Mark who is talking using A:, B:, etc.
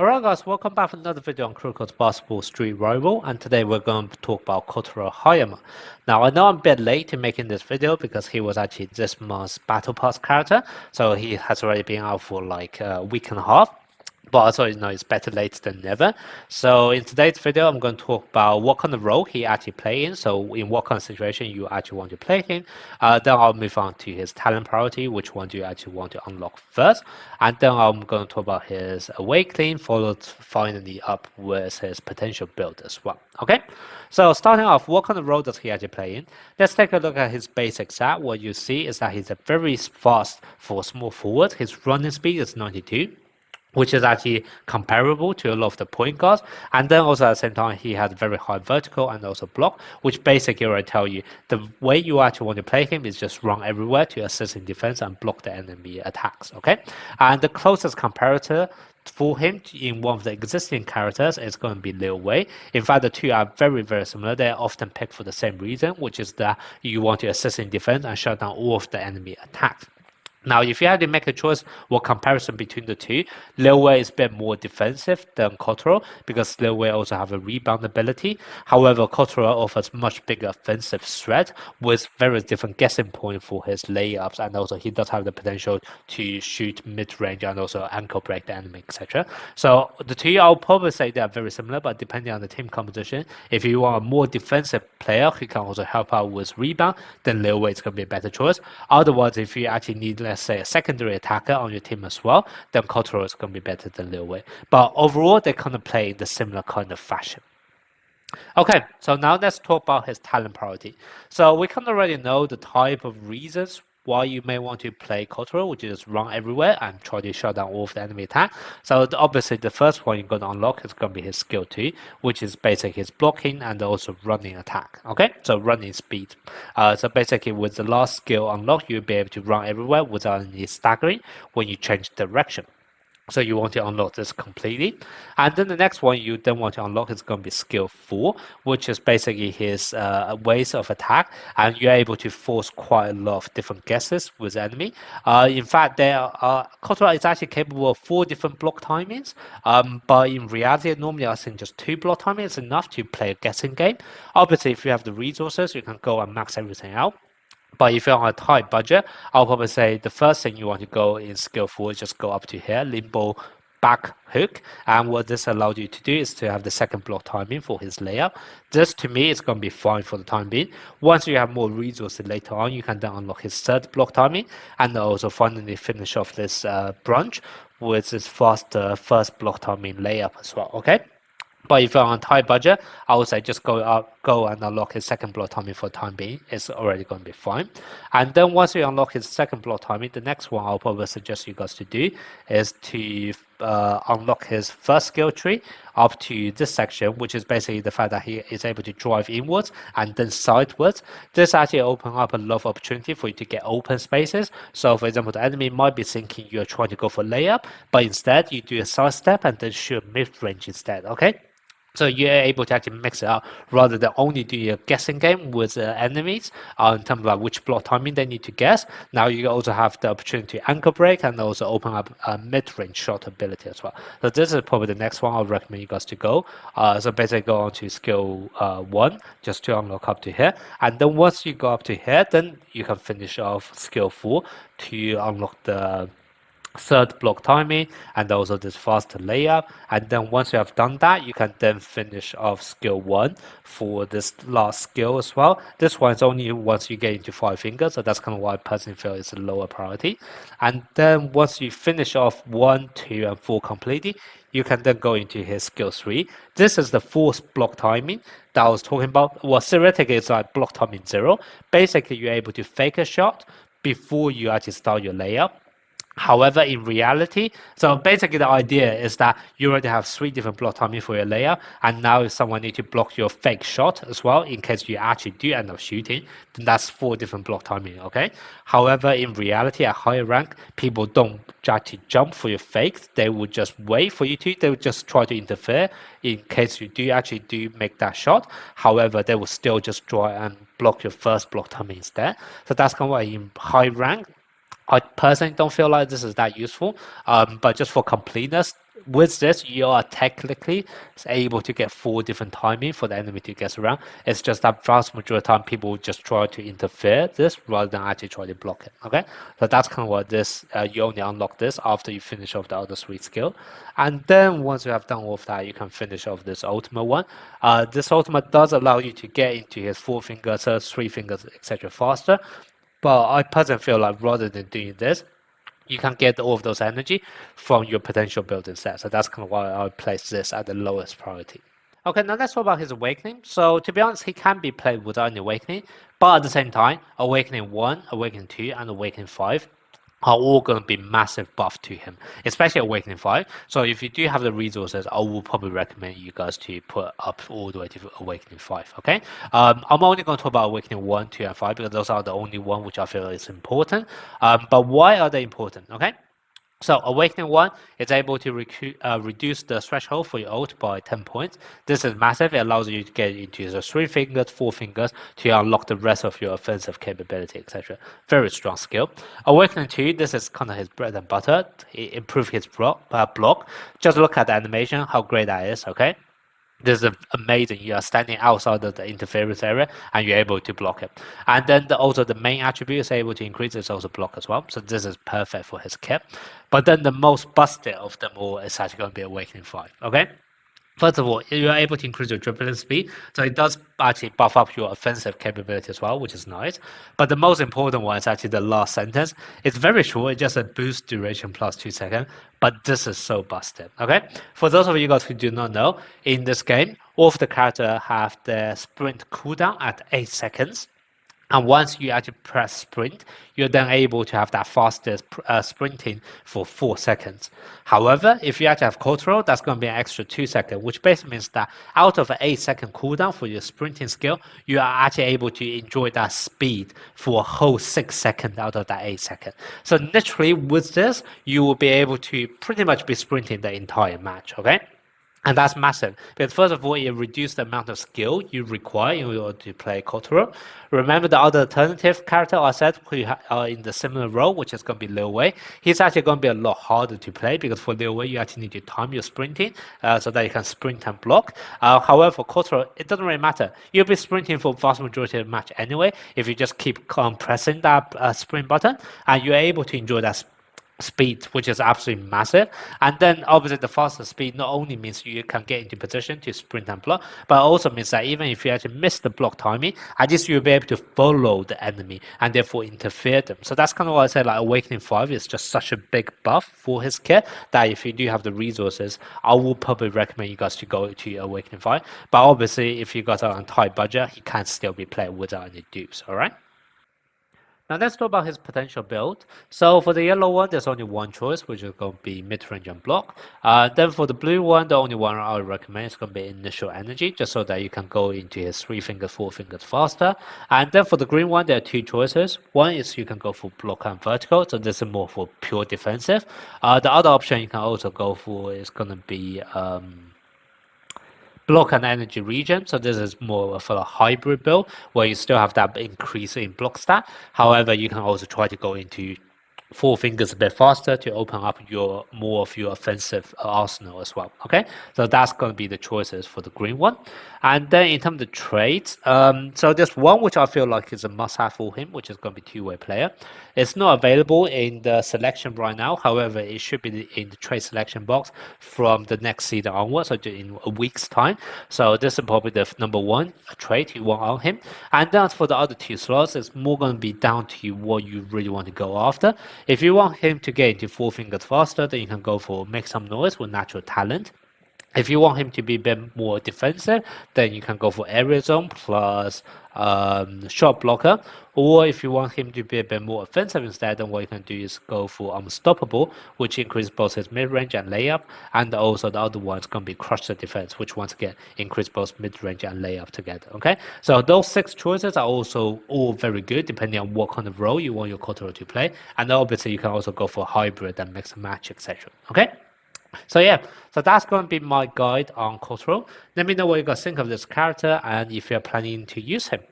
A: Alright guys, welcome back for another video on Kuroko's Basketball Street Rival, and today we're going to talk about Kotaro Hayama. Now I know I'm a bit late in making this video because he was actually this month's Battle Pass character, so he has already been out for like a week and a half. But also, it's better late than never. So in today's video, I'm going to talk about what kind of role he actually plays in. So in what kind of situation you actually want to play him. Then I'll move on to his talent priority, which one do you actually want to unlock first. And then I'm going to talk about his awakening, followed finally up with his potential build as well. Okay, so starting off, what kind of role does he actually play in? Let's take a look at his basic stat. What you see is that he's a very fast for small forward. His running speed is 92. Which is actually comparable to a lot of the point guards. And then also at the same time, he has very high vertical and also block, which basically will tell you the way you actually want to play him is just run everywhere to assist in defense and block the enemy attacks, okay? And the closest comparator for him in one of the existing characters is going to be Lil Wei. In fact, the two are very, very similar. They're often picked for the same reason, which is that you want to assist in defense and shut down all of the enemy attacks. Now, if you had to make a choice, what comparison between the two, Lil Wei is a bit more defensive than Kotaro because Lil Wei also have a rebound ability. However, Kotaro offers much bigger offensive threat with very different guessing point for his layups, and also he does have the potential to shoot mid-range and also ankle break the enemy, etc. So the two, I'll probably say they are very similar, but depending on the team composition, if you want a more defensive player who can also help out with rebound, then Lil Wei is going to be a better choice. Otherwise, if you actually need, let's say, a secondary attacker on your team as well, then Kotaro is going to be better than Lil Wei. But overall, they kind of play in the similar kind of fashion. Okay, so now let's talk about his talent priority. So we kind of already know the type of reasons why you may want to play Kotaro, which is run everywhere and try to shut down all of the enemy attack. So obviously the first one you're going to unlock is going to be his skill 2, which is basically his blocking and also running attack. Okay, so running speed. So basically with the last skill unlocked, you'll be able to run everywhere without any staggering when you change direction. So you want to unlock this completely. And then the next one you then want to unlock is going to be skill 4, which is basically his ways of attack. And you're able to force quite a lot of different guesses with the enemy. In fact, Kotaro is actually capable of 4 different block timings. But in reality, normally I think just 2 block timings is enough to play a guessing game. Obviously, if you have the resources, you can go and max everything out. But if you're on a tight budget, I'll probably say the first thing you want to go in skill 4 is just go up to here, limbo back hook. And what this allows you to do is to have the second block timing for his layup. This to me is going to be fine for the time being. Once you have more resources later on, you can then unlock his third block timing and also finally finish off this brunch with his faster first block timing layup as well, okay? But if you're on a tight budget, I would say just go and unlock his second block timing for the time being. It's already going to be fine. And then once you unlock his second block timing, the next one I'll probably suggest you guys to do is to unlock his first skill tree up to this section, which is basically the fact that he is able to drive inwards and then sideways. This actually opens up a lot of opportunity for you to get open spaces. So for example, the enemy might be thinking you're trying to go for layup, but instead you do a side step and then shoot mid-range instead, okay? So you're able to actually mix it up rather than only do a guessing game with enemies in terms of like which block timing they need to guess. Now you also have the opportunity to ankle break and also open up a mid-range shot ability as well. So this is probably the next one I'll recommend you guys to go. So basically go on to skill 1 just to unlock up to here. And then once you go up to here, then you can finish off skill 4 to unlock the third block timing and also this faster layup. And then once you have done that, you can then finish off skill 1 for this last skill as well. This one is only once you get into 5 fingers, so that's kind of why I personally feel it's a lower priority. And then once you finish off 1, 2 and 4 completely, you can then go into his skill 3. This is the fourth block timing that I was talking about. Well, theoretically it's like block timing 0. Basically you're able to fake a shot before you actually start your layup. However, in reality, so basically the idea is that you already have 3 different block timing for your layup, and now if someone needs to block your fake shot as well, in case you actually do end up shooting, then that's 4 different block timing, okay? However, in reality, at higher rank, people don't actually jump for your fakes. They would just wait for you to. They would just try to interfere in case you do actually make that shot. However, they will still just try and block your first block timing instead. So that's kind of why in high rank, I personally don't feel like this is that useful, but just for completeness, with this, you are technically able to get 4 different timing for the enemy to get around. It's just that vast majority of time people just try to interfere this rather than actually try to block it. Okay, so that's kind of what this. You only unlock this after you finish off the other 3 skill, and then once you have done all of that, you can finish off this ultimate one. This ultimate does allow you to get into his 4 fingers, 3 fingers, etc. faster. But I personally feel like rather than doing this, you can get all of those energy from your potential build instead. So that's kind of why I place this at the lowest priority. Okay, now let's talk about his awakening. So to be honest, he can be played without an awakening, but at the same time, awakening 1, awakening 2, and awakening 5 are all going to be massive buff to him, especially awakening 5. So if you do have the resources, I will probably recommend you guys to put up all the way to awakening 5. Okay, I'm only going to talk about awakening 1, 2, and 5 because those are the only one which I feel is important. But why are they important? Okay, so Awakening 1 is able to reduce the threshold for your ult by 10 points. This is massive. It allows you to get into the 3 fingers, 4 fingers to unlock the rest of your offensive capability, etc. Very strong skill. Awakening 2, this is kind of his bread and butter. Improve his block. Just look at the animation, how great that is, okay? This is amazing. You are standing outside of the interference area and you're able to block it. And then also the main attribute is able to increase its also block as well. So this is perfect for his kit. But then the most busted of them all is actually going to be Awakening 5. Okay? First of all, you are able to increase your dribbling speed, so it does actually buff up your offensive capability as well, which is nice. But the most important one is actually the last sentence. It's very short, it's just a boost duration plus 2 seconds, but this is so busted, okay? For those of you guys who do not know, in this game, all of the characters have their sprint cooldown at 8 seconds. And once you actually press sprint, you're then able to have that fastest sprinting for 4 seconds. However, if you actually have Kotaro, that's going to be an extra 2 seconds, which basically means that out of an 8-second cooldown for your sprinting skill, you are actually able to enjoy that speed for a whole 6 seconds out of that 8 seconds. So literally with this, you will be able to pretty much be sprinting the entire match, okay? And that's massive. Because first of all, it reduces the amount of skill you require in order to play Kotaro. Remember the other alternative character I said who are in the similar role, which is going to be Lil Wei. He's actually going to be a lot harder to play because for Lil Wei, you actually need to time your sprinting so that you can sprint and block. However, for Kotaro, it doesn't really matter. You'll be sprinting for the vast majority of the match anyway if you just keep pressing that sprint button and you're able to enjoy that speed, which is absolutely massive. And then obviously the faster speed not only means you can get into position to sprint and block, but also means that even if you actually miss the block timing, at least you'll be able to follow the enemy and therefore interfere them. So that's kind of why I say like Awakening 5 is just such a big buff for his kit that if you do have the resources, I will probably recommend you guys to go to Awakening 5. But obviously if you guys are on tight budget, he can still be played without any dupes, alright? Now let's talk about his potential build. So for the yellow one, there's only one choice, which is going to be mid-range and block. Then for the blue one, the only one I would recommend is going to be initial energy, just so that you can go into his 3 fingers, 4 fingers faster. And then for the green one, there are 2 choices. One is you can go for block and vertical, so this is more for pure defensive. The other option you can also go for is going to be block and energy regen. So this is more of a hybrid build where you still have that increase in block stat. However, you can also try to go into 4 fingers a bit faster to open up your more of your offensive arsenal as well. Okay, so that's going to be the choices for the green one. And then in terms of trades, so there's one which I feel like is a must-have for him, which is going to be two-way player. It's not available in the selection right now. However, it should be in the trade selection box from the next season onwards, so in a week's time. So this is probably the number one trade you want on him. And then for the other 2 slots, it's more going to be down to what you really want to go after. If you want him to get into 4 fingers faster, then you can go for make some noise with natural talent. If you want him to be a bit more defensive, then you can go for area zone plus shot blocker. Or if you want him to be a bit more offensive instead, then what you can do is go for unstoppable, which increases both his mid-range and layup. And also the other one is going to be crush the defense, which once again increase both mid-range and layup together. Okay, so those 6 choices are also all very good depending on what kind of role you want your Kotaro to play. And obviously you can also go for hybrid and mix and match, etc. Okay. So yeah, so that's going to be my guide on Kotaro. Let me know what you guys think of this character and if you're planning to use him.